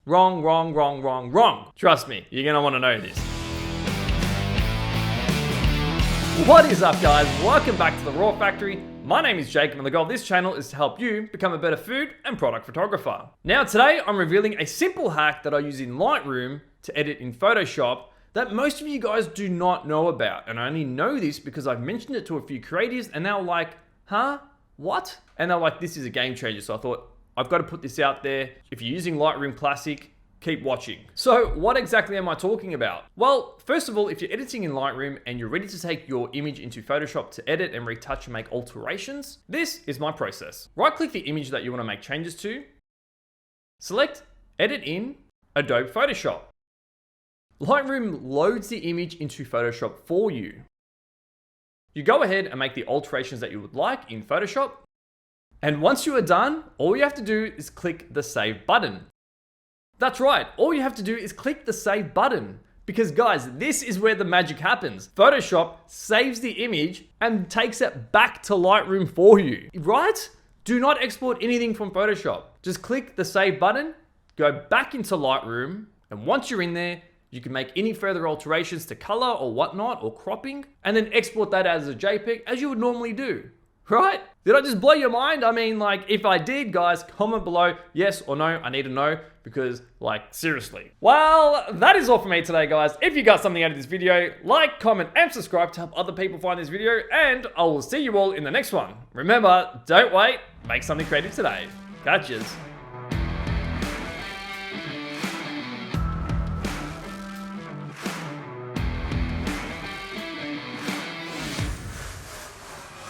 Wrong, wrong, wrong, wrong, wrong. Trust me, you're gonna wanna know this. What is up, guys? Welcome back to the Raw Factory. My name is Jake, and the goal of this channel is to help you become a better food and product photographer. Now today, I'm revealing a simple hack that I use in Lightroom to edit in Photoshop that most of you guys do not know about. And I only know this because I've mentioned it to a few creatives and they're like, huh? What? And they're like, this is a game changer. So I thought, I've got to put this out there. If you're using Lightroom Classic, keep watching. So what exactly am I talking about? Well, first of all, if you're editing in Lightroom and you're ready to take your image into Photoshop to edit and retouch and make alterations, this is my process. Right-click the image that you want to make changes to, select Edit in Adobe Photoshop. Lightroom loads the image into Photoshop for you. You go ahead and make the alterations that you would like in Photoshop. And once you are done, all you have to do is click the Save button. That's right, all you have to do is click the Save button. Because guys, this is where the magic happens. Photoshop saves the image and takes it back to Lightroom for you, right? Do not export anything from Photoshop. Just click the Save button, go back into Lightroom, and once you're in there, you can make any further alterations to color or whatnot, or cropping, and then export that as a JPEG as you would normally do, right? Did I just blow your mind? I mean, like, if I did, guys, comment below yes or no. I need to know because, like, seriously. Well, that is all for me today, guys. If you got something out of this video, like, comment, and subscribe to help other people find this video, and I will see you all in the next one. Remember, don't wait, make something creative today. Catches.